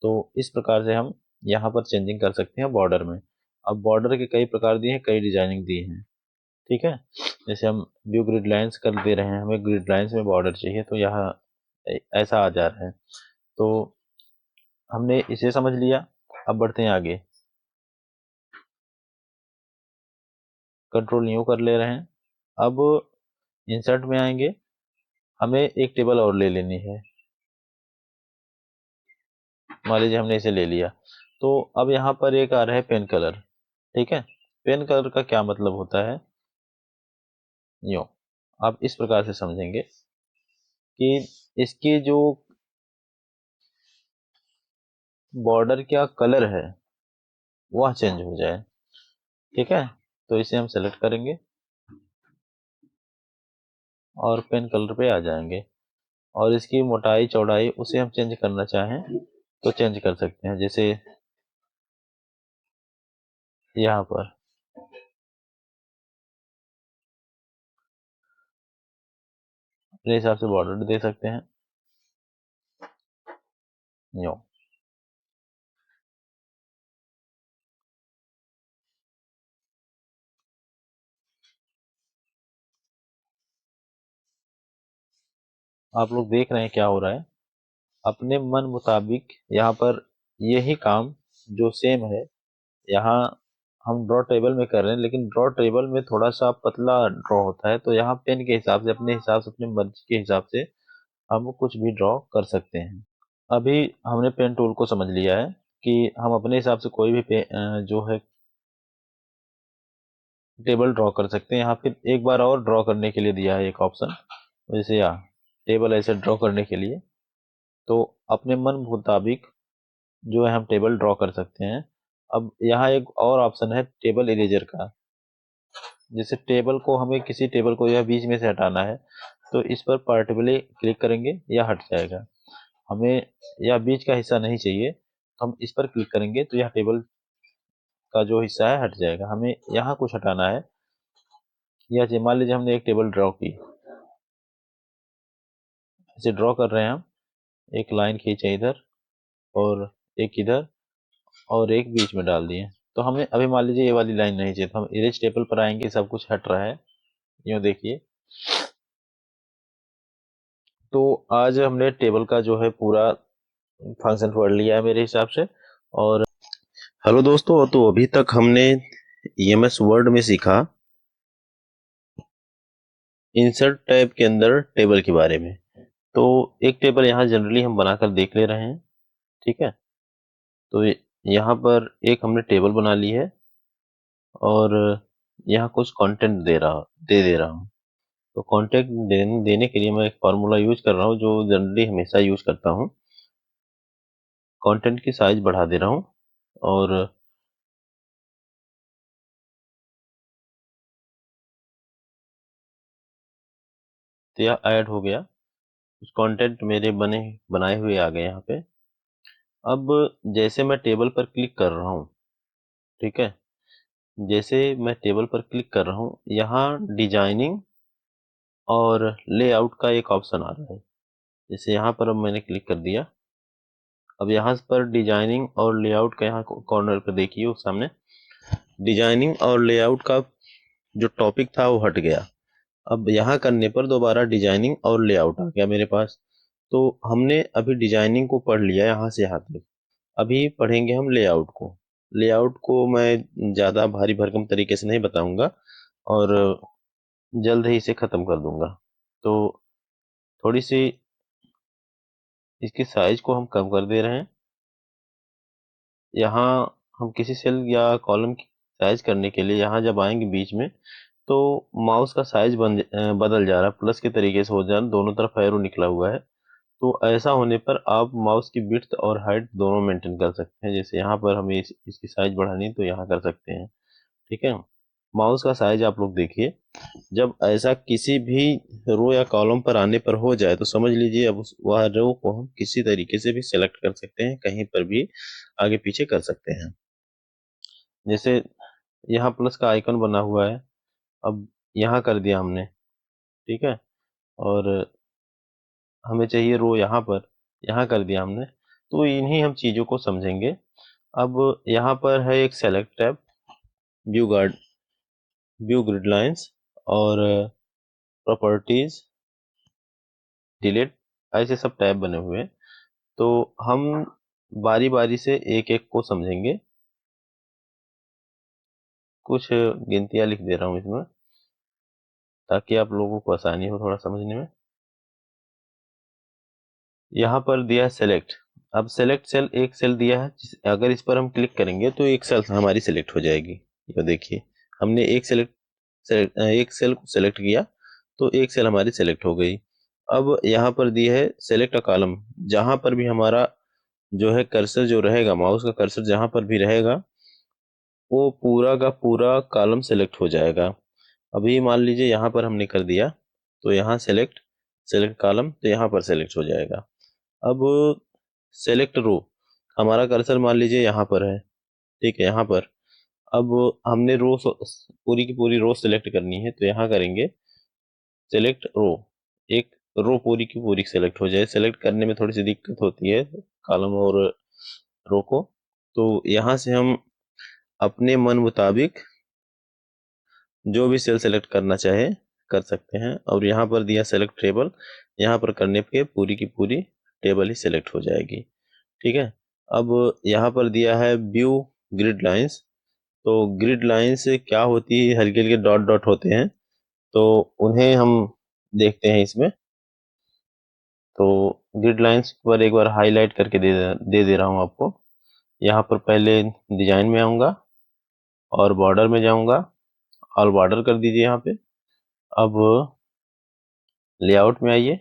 तो इस प्रकार से हम यहाँ पर चेंजिंग कर सकते हैं बॉर्डर में। अब बॉर्डर के कई प्रकार दिए हैं, कई डिजाइनिंग दी हैं, ठीक है। जैसे हम व्यू ग्रिड लाइंस कर दे रहे हैं, हमें ग्रिड लाइंस में बॉर्डर चाहिए, तो यहाँ ऐसा आ जा रहा है। तो हमने इसे समझ लिया। अब बढ़ते हैं आगे। कंट्रोल न्यू कर ले रहे हैं। अब इंसर्ट में आएंगे, हमें एक टेबल और ले लेनी है। मान लीजिए हमने इसे ले लिया, तो अब यहाँ पर एक आ रहा है पेन कलर। ठीक है, पेन कलर का क्या मतलब होता है, यूँ आप इस प्रकार से समझेंगे कि इसकी जो बॉर्डर का कलर है वह चेंज हो जाए। ठीक है, तो इसे हम सेलेक्ट करेंगे और पेन कलर पे आ जाएंगे, और इसकी मोटाई चौड़ाई उसे हम चेंज करना चाहें तो चेंज कर सकते हैं। जैसे यहाँ पर अपने हिसाब से बॉर्डर दे सकते हैं, यूँ। आप लोग देख रहे हैं क्या हो रहा है, अपने मन मुताबिक यहाँ पर यही काम जो सेम है यहाँ हम ड्रॉ टेबल में कर रहे हैं, लेकिन ड्रॉ टेबल में थोड़ा सा पतला ड्रॉ होता है, तो यहाँ पेन के हिसाब से, अपने हिसाब से, अपनी मर्जी के हिसाब से हम कुछ भी ड्रॉ कर सकते हैं। अभी हमने पेन टूल को समझ लिया है कि हम अपने हिसाब से कोई भी जो है टेबल ड्रॉ कर सकते हैं। यहाँ पे एक बार और ड्रॉ करने के लिए दिया है एक ऑप्शन, जैसे यहाँ टेबल ऐसे ड्रॉ करने के लिए, तो अपने मन मुताबिक जो है हम टेबल ड्रॉ कर सकते हैं। अब यहाँ एक और ऑप्शन है टेबल इरेजर का। जैसे टेबल को, हमें किसी टेबल को यह बीच में से हटाना है, तो इस पर पार्टिकुलरली क्लिक करेंगे, यह हट जाएगा। हमें यह बीच का हिस्सा नहीं चाहिए, तो हम इस पर क्लिक करेंगे तो यह टेबल का जो हिस्सा है हट जाएगा। हमें यहाँ कुछ हटाना है, या मान लीजिए हमने एक टेबल ड्रॉ की, इसे ड्रॉ कर रहे हैं हम, एक लाइन खींचे इधर और एक इधर और एक बीच में डाल दिए, तो हमें अभी मान लीजिए ये वाली लाइन नहीं चाहिए, तो हम इरेज टेबल पर आएंगे, सब कुछ हट रहा है, यूँ देखिए। तो आज हमने टेबल का जो है पूरा फंक्शन पढ़ लिया है मेरे हिसाब से। और हेलो दोस्तों, तो अभी तक हमने ईएमएस वर्ड में सीखा इंसर्ट टैब के अंदर टेबल के बारे में। तो एक टेबल यहाँ जनरली हम बनाकर देख ले रहे हैं। ठीक है, तो यहाँ पर एक हमने टेबल बना ली है और यहाँ कुछ कंटेंट दे रहा हूँ। तो कंटेंट देने के लिए मैं एक फार्मूला यूज कर रहा हूँ जो जनरली हमेशा यूज करता हूँ। कंटेंट की साइज बढ़ा दे रहा हूँ और तो यह ऐड हो गया, कुछ कंटेंट मेरे बनाए हुए आ गए यहाँ पे। अब जैसे मैं टेबल पर क्लिक कर रहा हूँ, ठीक है, जैसे मैं टेबल पर क्लिक कर रहा हूँ, यहाँ डिजाइनिंग और लेआउट का एक ऑप्शन आ रहा है। जैसे यहाँ पर अब मैंने क्लिक कर दिया, अब यहाँ पर डिजाइनिंग और लेआउट का यहाँ कॉर्नर पर देखिए, उस सामने डिजाइनिंग और लेआउट का जो टॉपिक था वो हट गया। अब यहाँ करने पर दोबारा डिजाइनिंग और लेआउट आ गया मेरे पास। तो हमने अभी डिजाइनिंग को पढ़ लिया यहाँ से यहाँ तक, अभी पढ़ेंगे हम लेआउट को। लेआउट को मैं ज़्यादा भारी भरकम तरीके से नहीं बताऊंगा और जल्द ही इसे ख़त्म कर दूंगा। तो थोड़ी सी इसकी साइज को हम कम कर दे रहे हैं। यहाँ हम किसी सेल या कॉलम की साइज करने के लिए यहाँ जब आएंगे बीच में, तो माउस का साइज बदल जा रहा है, प्लस के तरीके से हो जा रहा है, दोनों तरफ एरो निकला हुआ है। तो ऐसा होने पर आप माउस की विड्थ और हाइट दोनों मेंटेन कर सकते हैं। जैसे यहाँ पर हमें इसकी साइज बढ़ानी है तो यहाँ कर सकते हैं। ठीक है, माउस का साइज आप लोग देखिए, जब ऐसा किसी भी रो या कॉलम पर आने पर हो जाए तो समझ लीजिए अब वह रो को हम किसी तरीके से भी सेलेक्ट कर सकते हैं, कहीं पर भी आगे पीछे कर सकते हैं। जैसे यहाँ प्लस का आइकन बना हुआ है, अब यहाँ कर दिया हमने। ठीक है, और हमें चाहिए रो यहाँ पर, यहाँ कर दिया हमने। तो इन्हीं हम चीज़ों को समझेंगे। अब यहाँ पर है एक select tab, view guard, view grid lines और प्रॉपर्टीज, डिलीट, ऐसे सब टैब बने हुए हैं। तो हम बारी बारी से एक एक को समझेंगे। कुछ गिनतियाँ लिख दे रहा हूँ इसमें, ताकि आप लोगों को आसानी हो थोड़ा समझने में। यहाँ पर दिया है सेलेक्ट। अब सेलेक्ट सेल, एक सेल दिया है, अगर इस पर हम क्लिक करेंगे तो एक सेल हमारी सेलेक्ट हो जाएगी। ये देखिए, हमने एक सेल को सेलेक्ट किया तो एक सेल हमारी सेलेक्ट हो गई। अब यहाँ पर दी है सेलेक्ट अ कॉलम। जहां पर भी हमारा जो है कर्सर जो रहेगा, माउस का कर्सर जहां पर भी रहेगा, वो पूरा का पूरा कॉलम सेलेक्ट हो जाएगा। अभी मान लीजिए यहाँ पर हमने कर दिया, तो यहाँ सेलेक्ट सेलेक्ट कॉलम, तो यहाँ पर सेलेक्ट हो जाएगा। अब सेलेक्ट रो, हमारा कर्सर मान लीजिए यहाँ पर है, ठीक है, यहाँ पर। अब हमने रो पूरी की पूरी रो सेलेक्ट करनी है, तो यहाँ करेंगे सेलेक्ट रो। एक रो पूरी की पूरी सेलेक्ट हो जाए। सेलेक्ट करने में थोड़ी सी दिक्कत होती है कॉलम और रो को, तो यहाँ से हम अपने मन मुताबिक जो भी सेल सेलेक्ट करना चाहे कर सकते हैं। और यहाँ पर दिया सेलेक्ट टेबल, यहाँ पर करने पे पूरी की पूरी टेबल ही सेलेक्ट हो जाएगी, ठीक है। अब यहाँ पर दिया है व्यू ग्रिड लाइंस। तो ग्रिड लाइंस क्या होती है, हल्के हल्के डॉट डॉट होते हैं, तो उन्हें हम देखते हैं इसमें। तो ग्रिड लाइंस पर एक बार हाईलाइट करके दे दे रहा हूँ आपको। यहाँ पर पहले डिजाइन में आऊँगा और बॉर्डर में जाऊँगा, ऑल बॉर्डर कर दीजिए यहाँ पे। अब लेआउट में आइए,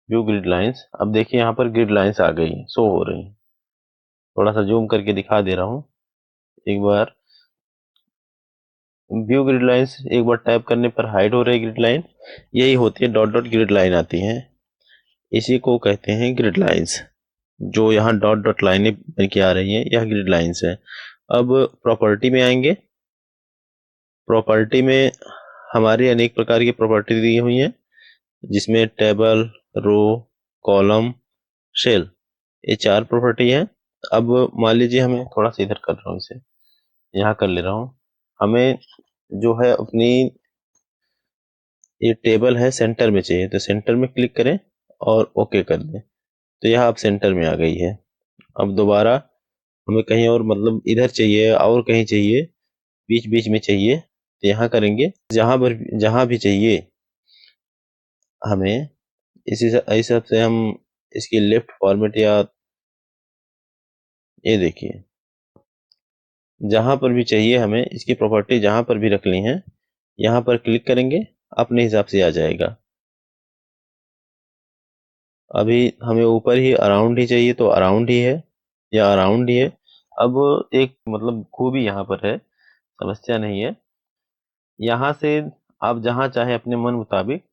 व्यू ग्रिड लाइंस। अब देखिए यहाँ पर ग्रिड लाइंस आ गई हैं, शो हो रही हैं। थोड़ा सा जूम करके दिखा दे रहा हूँ एक बार। व्यू ग्रिड लाइंस एक बार टैप करने पर हाइड हो रही ग्रिड लाइन, यही होती है, डॉट डॉट ग्रिड लाइन आती हैं, इसी को कहते हैं ग्रिड लाइंस। जो यहाँ डॉट डॉट लाइनें बन के आ रही हैं, यह ग्रिड लाइंस है। अब प्रॉपर्टी में आएंगे। प्रॉपर्टी में हमारी अनेक प्रकार की प्रॉपर्टी दी हुई हैं, जिसमें टेबल, रो, कॉलम, शेल, ये 4 प्रॉपर्टी हैं। अब मान लीजिए हमें थोड़ा सा इधर कर रहा हूँ, इसे यहाँ कर ले रहा हूँ। हमें जो है अपनी ये टेबल है सेंटर में चाहिए, तो सेंटर में क्लिक करें और ओके कर दें, तो यह अब सेंटर में आ गई है। अब दोबारा हमें कहीं और, मतलब इधर चाहिए और कहीं चाहिए, बीच बीच में चाहिए, तो यहाँ करेंगे। जहाँ भी चाहिए हमें, इसी हिसाब से हम इसकी लेफ्ट फॉर्मेट, या ये देखिए, जहां पर भी चाहिए हमें इसकी प्रॉपर्टी जहां पर भी रखनी है, यहाँ पर क्लिक करेंगे, अपने हिसाब से आ जाएगा। अभी हमें ऊपर ही अराउंड ही चाहिए, तो अराउंड ही है, या अराउंड ही है। अब एक मतलब खूबी यहाँ पर है, समस्या नहीं है, यहाँ से आप जहां चाहे अपने मन मुताबिक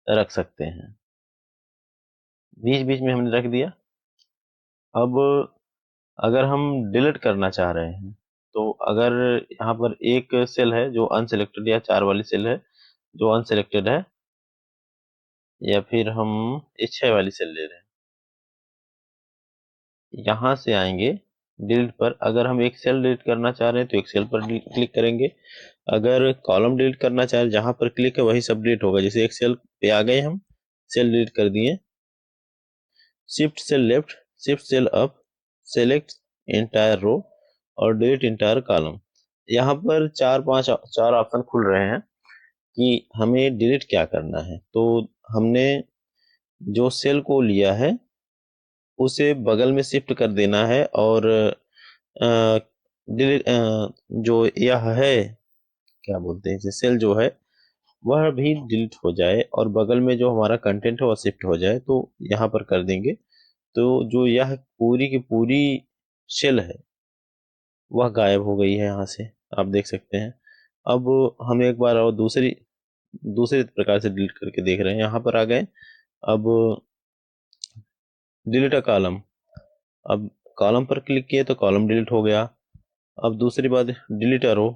रख सकते हैं। बीच बीच में हमने रख दिया। अब अगर हम डिलीट करना चाह रहे हैं, तो अगर यहाँ पर एक सेल है जो अनसिलेक्टेड, या 4 वाली सेल है जो अनसिलेक्टेड है, या फिर हम इस 6 वाली सेल ले रहे हैं, यहाँ से आएंगे डिलीट पर। अगर हम एक सेल डिलीट करना चाह रहे हैं तो एक सेल पर क्लिक करेंगे। अगर कॉलम डिलीट करना चाह रहे हैं, जहां पर क्लिक है वही सब डिलीट होगा। जैसे एक सेल पे आ गए, हम सेल डिलीट कर दिए, shift cell left, shift cell up, select entire row और डिलीट एंटायर कॉलम। यहाँ पर 4 ऑप्शन खुल रहे हैं कि हमें डिलीट क्या करना है। तो हमने जो सेल को लिया है उसे बगल में शिफ्ट कर देना है, और डिलीट जो यह है, क्या बोलते हैं, सेल जो है वह भी डिलीट हो जाए, और बगल में जो हमारा कंटेंट है वह शिफ्ट हो जाए, तो यहाँ पर कर देंगे। तो जो यह पूरी की पूरी शेल है वह गायब हो गई है यहाँ से, आप देख सकते हैं। अब हम एक बार और दूसरे प्रकार से डिलीट करके देख रहे हैं। यहाँ पर आ गए, अब डिलीट अ कॉलम। अब कॉलम पर क्लिक किए तो कॉलम डिलीट हो गया। अब दूसरी बात, डिलीट अ रो,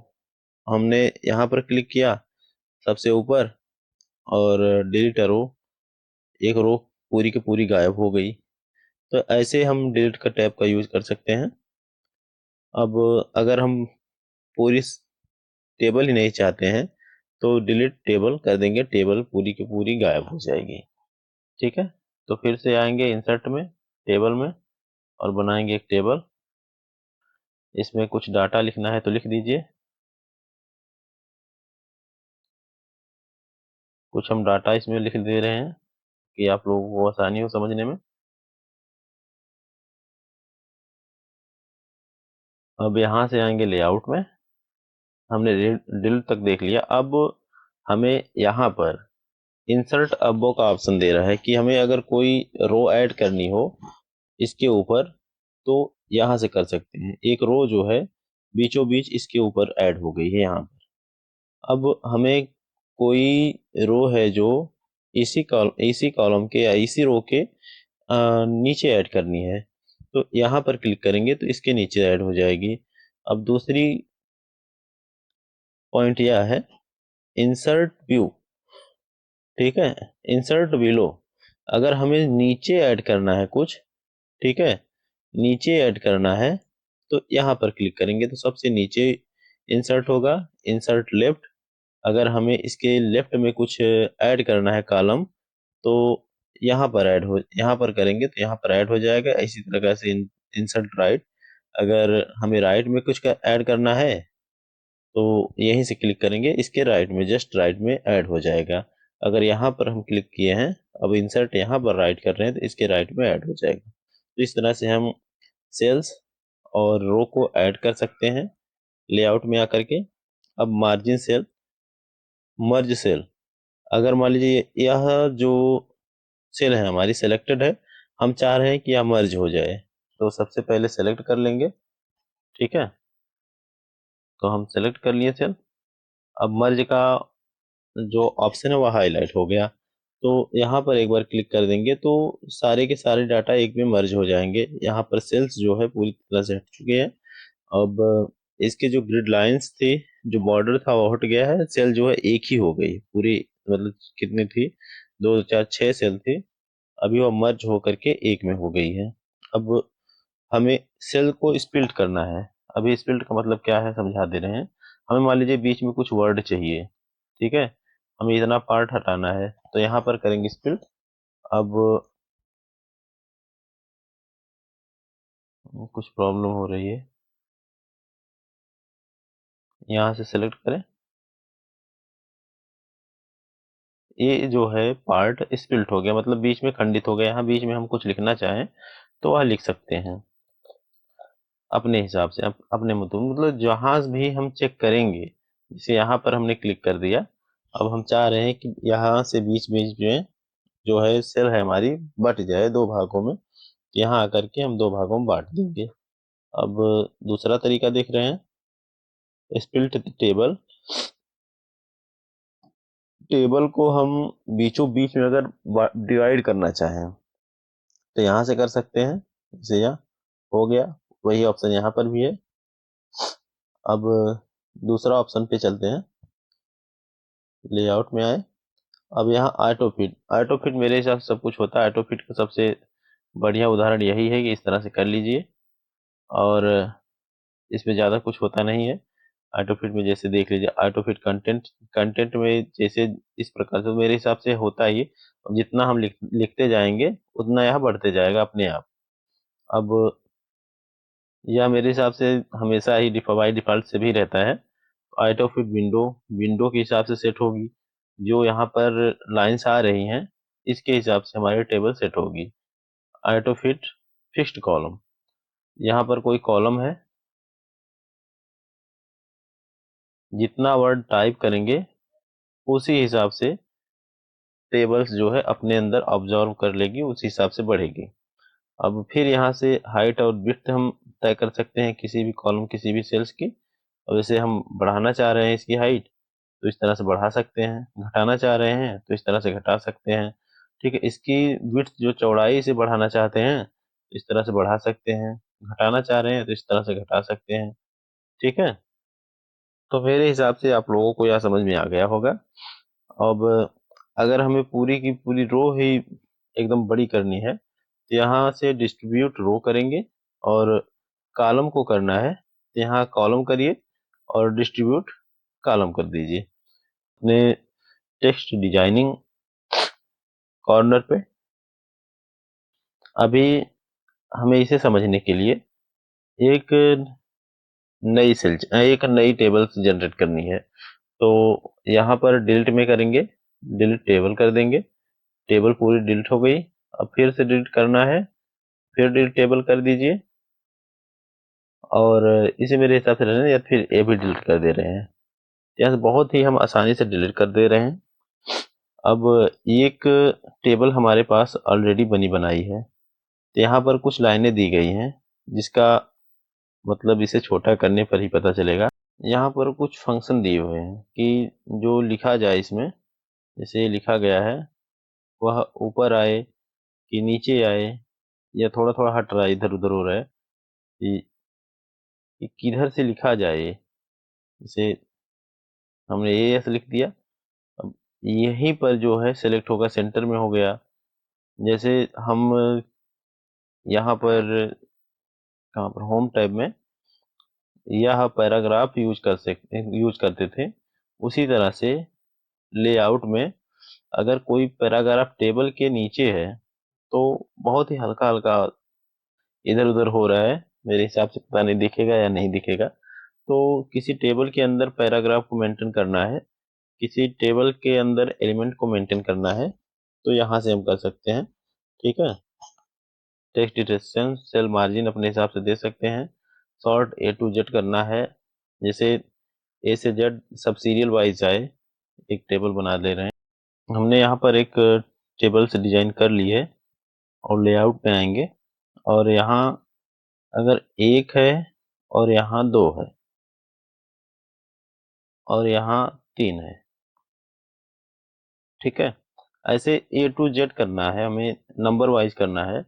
हमने यहाँ पर क्लिक किया सबसे ऊपर, और डिलीट अ रो, एक रो पूरी की पूरी गायब हो गई। तो ऐसे हम डिलीट का टैब का यूज कर सकते हैं। अब अगर हम पूरी टेबल ही नहीं चाहते हैं, तो डिलीट टेबल कर देंगे, टेबल पूरी की पूरी गायब हो जाएगी, ठीक है। तो फिर से आएंगे इंसर्ट में, टेबल में, और बनाएंगे एक टेबल। इसमें कुछ डाटा लिखना है तो लिख दीजिए। कुछ हम डाटा इसमें लिख दे रहे हैं कि आप लोगों को आसानी हो समझने में। अब यहाँ से आएंगे लेआउट में, हमने डिल तक देख लिया। अब हमें यहाँ पर इंसर्ट अबो का ऑप्शन दे रहा है कि हमें अगर कोई रो ऐड करनी हो इसके ऊपर तो यहाँ से कर सकते हैं। एक रो जो है बीचों बीच इसके ऊपर ऐड हो गई है यहाँ पर। अब हमें कोई रो है जो इसी कॉलम के या इसी रो के नीचे ऐड करनी है, तो यहाँ पर क्लिक करेंगे तो इसके नीचे ऐड हो जाएगी। अब दूसरी पॉइंट यह है इंसर्ट व्यू, ठीक है, इंसर्ट बिलो। अगर हमें नीचे ऐड करना है कुछ, ठीक है, नीचे ऐड करना है तो यहाँ पर क्लिक करेंगे तो सबसे नीचे इंसर्ट होगा, इंसर्ट लेफ्ट। अगर हमें इसके लेफ्ट में कुछ ऐड करना है कॉलम तो यहाँ पर करेंगे तो यहाँ पर ऐड हो जाएगा। इसी तरह से इंसर्ट राइट, अगर हमें राइट में कुछ ऐड करना है तो यहीं से क्लिक करेंगे, इसके राइट में, जस्ट राइट में ऐड हो जाएगा। अगर यहाँ पर हम क्लिक किए हैं, अब इंसर्ट यहाँ पर राइट कर रहे हैं तो इसके राइट में ऐड हो जाएगा। तो इस तरह से हम सेल्स और रो को ऐड कर सकते हैं लेआउट में आकर के। अब मार्जिन सेल, मर्ज सेल, अगर मान लीजिए यह जो सेल है हमारी सेलेक्टेड है, हम चाह रहे हैं कि यह मर्ज हो जाए, तो सबसे पहले सेलेक्ट कर लेंगे, ठीक है। तो हम सेलेक्ट कर लिए सेल। अब मर्ज का जो ऑप्शन है वह हाईलाइट हो गया, तो यहाँ पर एक बार क्लिक कर देंगे तो सारे के सारे डाटा एक में मर्ज हो जाएंगे। यहाँ पर सेल्स जो है पूरी तरह से हट चुके हैं। अब इसके जो ग्रिड लाइंस थी, जो बॉर्डर था वो हट गया है, सेल जो है एक ही हो गई पूरी, मतलब कितनी थी, 2 4 6 सेल थी, अभी वो मर्ज होकर के एक में हो गई है। अब हमें सेल को स्प्लिट करना है। अभी स्प्लिट का मतलब क्या है समझा दे रहे हैं। हमें मान लीजिए बीच में कुछ वर्ड चाहिए, ठीक है, हमें इतना पार्ट हटाना है तो यहाँ पर करेंगे स्प्लिट। अब कुछ प्रॉब्लम हो रही है, यहाँ से सेलेक्ट करें, ये जो है पार्ट स्प्लिट हो गया, मतलब बीच में खंडित हो गया। यहाँ बीच में हम कुछ लिखना चाहें तो वह लिख सकते हैं अपने हिसाब से, अपने मतलब जहां भी हम चेक करेंगे, जैसे यहाँ पर हमने क्लिक कर दिया। अब हम चाह रहे हैं कि यहाँ से बीच बीच में जो है सेल है हमारी बट जाए दो भागों में, यहाँ आकर के हम दो भागों में बांट देंगे। अब दूसरा तरीका देख रहे हैं, स्प्लिट टेबल। टेबल को हम बीचों बीच में अगर डिवाइड करना चाहें तो यहाँ से कर सकते हैं, जैसे यहाँ हो गया, वही ऑप्शन यहाँ पर भी है। अब दूसरा ऑप्शन पे चलते हैं, लेआउट में आए। अब यहाँ ऑटो फिट, ऑटो फिट मेरे हिसाब से सब कुछ होता है। ऑटो फिट का सबसे बढ़िया उदाहरण यही है कि इस तरह से कर लीजिए, और इसमें ज़्यादा कुछ होता नहीं है। ऑटो फिट में जैसे देख लीजिए, ऑटो फिट कंटेंट, कंटेंट में जैसे इस प्रकार से मेरे हिसाब से होता ही, जितना हम लिखते जाएंगे उतना यह बढ़ते जाएगा अपने आप। अब यह मेरे हिसाब से हमेशा ही बाई डिफॉल्ट से भी रहता है। ऑटो फिट विंडो, विंडो के हिसाब से सेट होगी, जो यहाँ पर लाइंस आ रही हैं इसके हिसाब से हमारी टेबल सेट होगी। ऑटो फिट फिक्स्ड कॉलम, यहाँ पर कोई कॉलम है, जितना वर्ड टाइप करेंगे उसी हिसाब से टेबल्स जो है अपने अंदर ऑब्जर्व कर लेगी, उस हिसाब से बढ़ेगी। अब फिर यहाँ से हाइट और विड्थ हम तय कर सकते हैं किसी भी कॉलम, किसी भी सेल्स की। अब जैसे हम बढ़ाना चाह रहे हैं इसकी हाइट तो इस तरह से बढ़ा सकते हैं, घटाना चाह रहे हैं तो इस तरह से घटा सकते हैं, ठीक है। इसकी विड्थ जो चौड़ाई से बढ़ाना चाहते हैं तो इस तरह से बढ़ा सकते हैं, घटाना चाह रहे हैं तो इस तरह से घटा सकते हैं, ठीक है। तो मेरे हिसाब से आप लोगों को यह समझ में आ गया होगा। अब अगर हमें पूरी की पूरी रो ही एकदम बड़ी करनी है तो यहाँ से डिस्ट्रीब्यूट रो करेंगे, और कॉलम को करना है तो यहाँ कॉलम करिए और डिस्ट्रीब्यूट कॉलम कर दीजिए अपने टेक्स्ट डिजाइनिंग कॉर्नर पे। अभी हमें इसे समझने के लिए एक एक नई टेबल जनरेट करनी है, तो यहाँ पर डिलीट में करेंगे, डिलीट टेबल कर देंगे। टेबल पूरी डिलीट हो गई। अब फिर से डिलीट करना है, फिर डिलीट टेबल कर दीजिए, और इसे मेरे हिसाब से रहने, या फिर ये भी डिलीट कर दे रहे हैं। यहाँ से बहुत ही हम आसानी से डिलीट कर दे रहे हैं। अब एक टेबल हमारे पास ऑलरेडी बनी बनाई है, तो यहाँ पर कुछ लाइनें दी गई हैं, जिसका मतलब इसे छोटा करने पर ही पता चलेगा। यहाँ पर कुछ फंक्शन दिए हुए हैं कि जो लिखा जाए इसमें, जैसे लिखा गया है वह ऊपर आए कि नीचे आए, या थोड़ा थोड़ा हट रहा है, इधर उधर हो रहा है, कि किधर से लिखा जाए। जैसे हमने ए एस लिख दिया, अब यहीं पर जो है सेलेक्ट होगा, सेंटर में हो गया। जैसे हम यहाँ पर, कहाँ पर, होम टैब में यह पैराग्राफ यूज करते थे, उसी तरह से लेआउट में अगर कोई पैराग्राफ टेबल के नीचे है तो बहुत ही हल्का हल्का इधर उधर हो रहा है, मेरे हिसाब से पता नहीं दिखेगा या नहीं दिखेगा। तो किसी टेबल के अंदर पैराग्राफ को मेंटेन करना है, किसी टेबल के अंदर एलिमेंट को मेंटेन करना है, तो यहाँ से हम कर सकते हैं। ठीक है। टेक्स्ट डिटेक्शन, सेल मार्जिन अपने हिसाब से दे सकते हैं। सॉर्ट ए टू जेड करना है, जैसे ए से जेड सब सीरियल वाइज आए, एक टेबल बना ले रहे हैं। हमने यहाँ पर एक टेबल से डिजाइन कर ली है, और लेआउट में आएंगे, और यहाँ अगर एक है, और यहाँ दो है, और यहाँ तीन है। ठीक है। ऐसे ए टू जेड करना है हमें, नंबर वाइज करना है।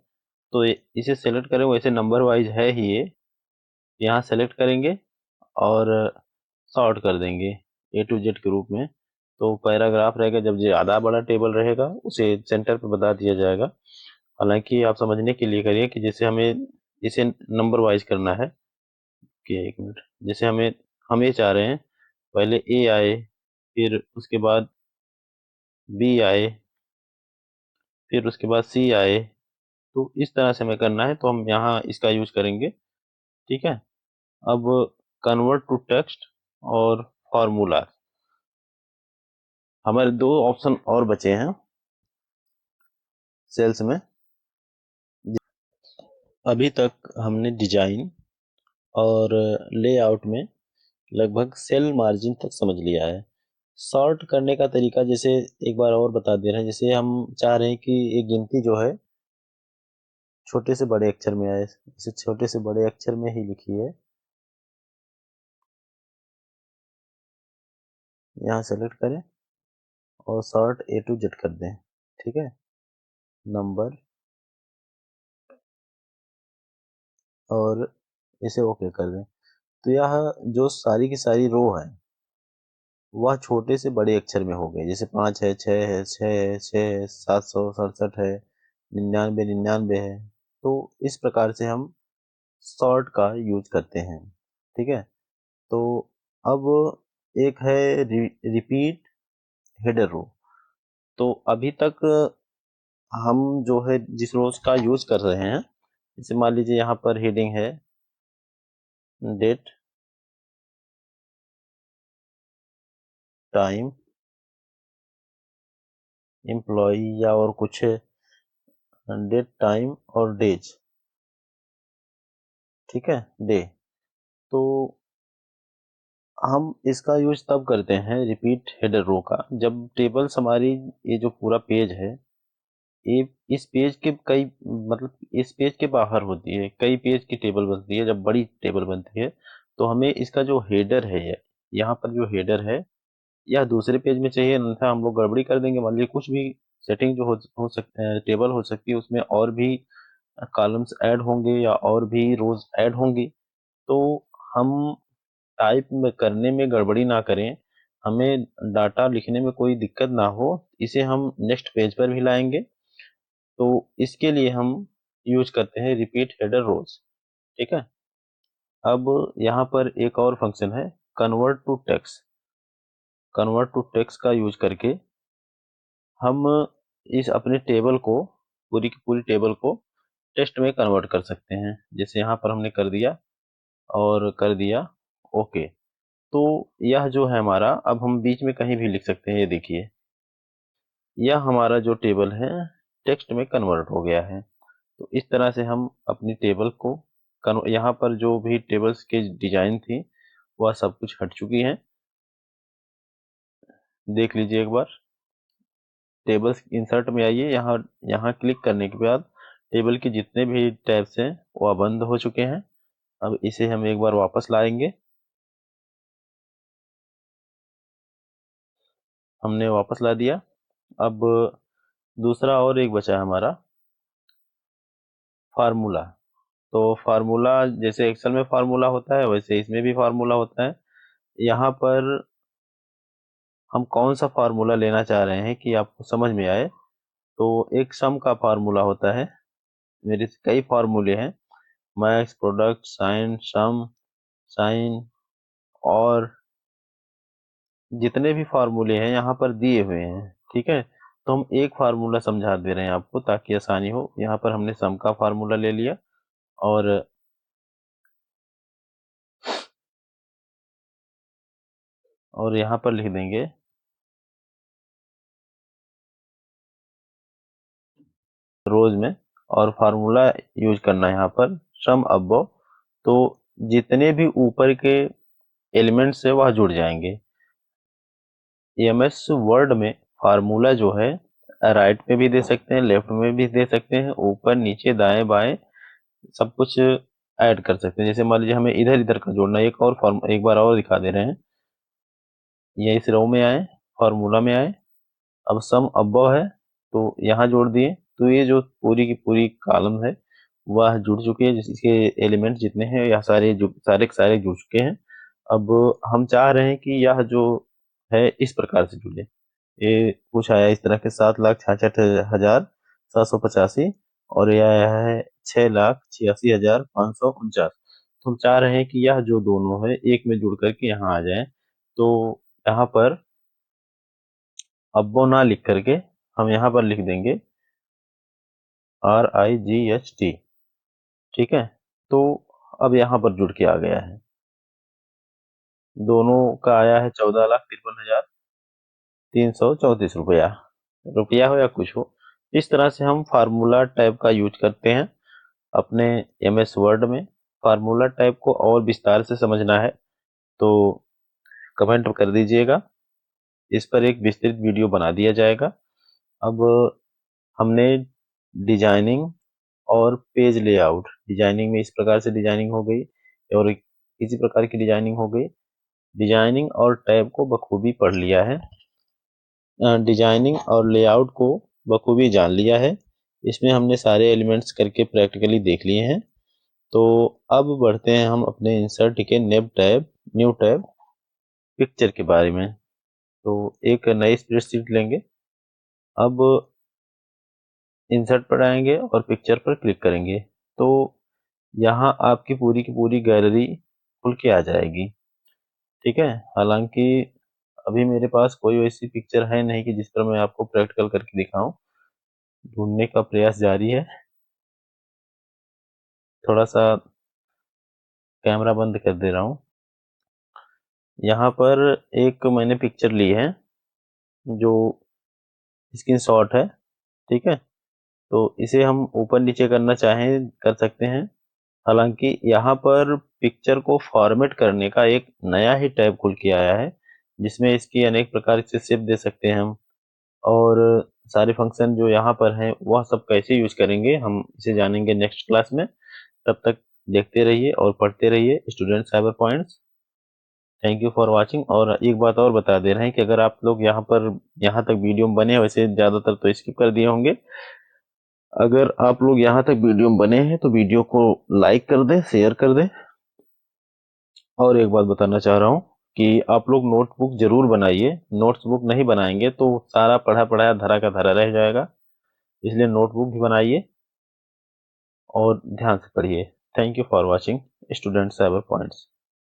तो इसे सेलेक्ट करें, वैसे नंबर वाइज है ही ये, यहाँ सेलेक्ट करेंगे और सॉर्ट कर देंगे ए टू जेड के रूप में। तो पैराग्राफ रहेगा, जब ज़्यादा बड़ा टेबल रहेगा उसे सेंटर पे बता दिया जाएगा। हालांकि आप समझने के लिए करिए कि जैसे हमें इसे नंबर वाइज करना है, कि एक मिनट, जैसे हम ये चाह रहे हैं पहले ए आए, फिर उसके बाद बी आए, फिर उसके बाद सी आए। तो इस तरह से हमें करना है, तो हम यहाँ इसका यूज करेंगे। ठीक है। अब कन्वर्ट टू टेक्स्ट और फॉर्मूला, हमारे दो ऑप्शन और बचे हैं सेल्स में। अभी तक हमने डिजाइन और लेआउट में लगभग सेल मार्जिन तक समझ लिया है। सॉर्ट करने का तरीका जैसे एक बार और बता दे रहे हैं, जैसे हम चाह रहे हैं कि एक गिनती जो है छोटे से बड़े अक्षर में आए, इसे छोटे से बड़े अक्षर में ही लिखी है। यहाँ सेलेक्ट करें और सॉर्ट ए टू जेड कर दें। ठीक है। नंबर, और इसे ओके कर दें। तो यह जो सारी की सारी रो है वह छोटे से बड़े अक्षर में हो गए, जैसे 5 है, 6 है, 6 है, 6 है, 767 है, 99 99 है। तो इस प्रकार से हम सॉर्ट का यूज करते हैं। ठीक है। तो अब एक है रिपीट हेडर रो। तो अभी तक हम जो है जिस रोज का यूज कर रहे हैं, जैसे मान लीजिए यहाँ पर हेडिंग है डेट टाइम एम्प्लॉय, या और कुछ डेट टाइम और डेज। ठीक है। डे। तो हम इसका यूज तब करते हैं रिपीट हेडर रो का, जब टेबल्स हमारी, ये जो पूरा पेज है, ये इस पेज के कई, मतलब इस पेज के बाहर होती है, कई पेज की टेबल बनती है, जब बड़ी टेबल बनती है तो हमें इसका जो हेडर है, यहाँ पर जो हेडर है, या दूसरे पेज में चाहिए, अन्यथा हम लोग गड़बड़ी कर देंगे। मान लीजिए कुछ भी सेटिंग जो हो सकते हैं, टेबल हो सकती है, उसमें और भी कॉलम्स ऐड होंगे या और भी रोज ऐड होंगी। तो हम टाइप में करने में गड़बड़ी ना करें, हमें डाटा लिखने में कोई दिक्कत ना हो, इसे हम नेक्स्ट पेज पर भी लाएंगे। तो इसके लिए हम यूज करते हैं रिपीट हेडर रोज। ठीक है। अब यहाँ पर एक और फंक्शन है convert to text. Convert to text का यूज करके हम इस अपने टेबल को, पूरी की पूरी टेबल को टेक्स्ट में कन्वर्ट कर सकते हैं। जैसे यहाँ पर हमने कर दिया, और कर दिया ओके। तो यह जो है हमारा, अब हम बीच में कहीं भी लिख सकते हैं, ये देखिए। यह हमारा जो टेबल है टेक्स्ट में कन्वर्ट हो गया है। तो इस तरह से हम अपनी टेबल को यहाँ पर जो भी टेबल्स के डिजाइन थी वह सब कुछ हट चुकी हैं। देख लीजिए एक बार, टेबल्स इंसर्ट में आइए, यहाँ यहाँ क्लिक करने के बाद टेबल के जितने भी टैब्स हैं वह बंद हो चुके हैं। अब इसे हम एक बार वापस लाएंगे। हमने वापस ला दिया। अब दूसरा और एक बचा है हमारा फार्मूला। तो फार्मूला जैसे एक्सेल में फार्मूला होता है वैसे इसमें भी फार्मूला होता है। यहाँ पर हम कौन सा फार्मूला लेना चाह रहे हैं कि आपको समझ में आए, तो एक सम का फार्मूला होता है। मेरे कई फार्मूले हैं, मैक्स, प्रोडक्ट, साइन, सम, साइन, और जितने भी फार्मूले हैं यहाँ पर दिए हुए हैं। ठीक है, तो हम एक फार्मूला समझा दे रहे हैं आपको ताकि आसानी हो। यहाँ पर हमने सम का फार्मूला ले लिया और यहाँ पर लिख देंगे रोज में, और फार्मूला यूज करना है यहाँ पर सम अबव। तो जितने भी ऊपर के एलिमेंट्स है वह जुड़ जाएंगे। एमएस वर्ड में फार्मूला जो है राइट में भी दे सकते हैं, लेफ्ट में भी दे सकते हैं, ऊपर नीचे दाएं बाएं सब कुछ ऐड कर सकते हैं। जैसे मान लीजिए हमें इधर इधर का जोड़ना है, एक बार और दिखा दे रहे हैं। ये इस रो में आए, फार्मूला में आए, अब सम अबव है तो यहाँ जोड़ दिए, तो ये जो पूरी की पूरी कॉलम है वह जुड़ चुकी है। जिसके एलिमेंट जितने हैं यह सारे के सारे जुड़ चुके हैं। अब हम चाह रहे हैं कि यह जो है इस प्रकार से जुड़े। ये कुछ आया इस तरह के 7,66,785, और यह आया है 6,86,549। तो हम चाह रहे हैं कि यह जो दोनों है एक में जुड़ करके यहाँ आ जाए। तो यहाँ पर अब्बो ना लिख करके हम यहाँ पर लिख देंगे RIGHT। ठीक है, तो अब यहाँ पर जुड़ के आ गया है। दोनों का आया है 14,53,334 रुपया। रुपया हो या कुछ हो, इस तरह से हम फार्मूला टाइप का यूज करते हैं अपने MS वर्ड में। फार्मूला टाइप को और विस्तार से समझना है तो कमेंट कर दीजिएगा, इस पर एक विस्तृत वीडियो बना दिया जाएगा। अब हमने डिजाइनिंग और पेज लेआउट, डिजाइनिंग में इस प्रकार से डिजाइनिंग हो गई और इसी प्रकार की डिजाइनिंग हो गई। डिजाइनिंग और टैब को बखूबी पढ़ लिया है, डिजाइनिंग और लेआउट को बखूबी जान लिया है। इसमें हमने सारे एलिमेंट्स करके प्रैक्टिकली देख लिए हैं। तो अब बढ़ते हैं हम अपने इंसर्ट के न्यू टैब पिक्चर के बारे में। तो एक नई स्प्रेडशीट लेंगे। अब इंसर्ट पर आएंगे और पिक्चर पर क्लिक करेंगे, तो यहाँ आपकी पूरी की पूरी गैलरी खुल के आ जाएगी। ठीक है, हालांकि अभी मेरे पास कोई वैसी पिक्चर है नहीं कि जिस पर मैं आपको प्रैक्टिकल करके दिखाऊं। ढूंढने का प्रयास जारी है। थोड़ा सा कैमरा बंद कर दे रहा हूँ। यहाँ पर एक मैंने पिक्चर ली है जो स्क्रीनशॉट है। ठीक है, तो इसे हम ऊपर नीचे करना चाहें कर सकते हैं। हालांकि यहाँ पर पिक्चर को फॉर्मेट करने का एक नया ही टैब खुल के आया है, जिसमें इसकी अनेक प्रकार से शेप दे सकते हैं हम, और सारे फंक्शन जो यहाँ पर हैं वह सब कैसे यूज करेंगे हम इसे जानेंगे नेक्स्ट क्लास में। तब तक देखते रहिए और पढ़ते रहिए student cyber points. Thank you for watching. और एक बात और बता दे रहे हैं कि अगर आप लोग यहाँ तक वीडियो में बने, वैसे ज़्यादातर तो स्किप कर दिए होंगे, अगर आप लोग यहाँ तक वीडियो में बने हैं तो वीडियो को लाइक कर दें, शेयर कर दें। और एक बात बताना चाह रहा हूँ कि आप लोग नोटबुक जरूर बनाइए। नोट्स बुक नहीं बनाएंगे तो सारा पढ़ा पढ़ाया धरा का धरा रह जाएगा, इसलिए नोटबुक भी बनाइए और ध्यान से पढ़िए। Thank you for watching student cyber points.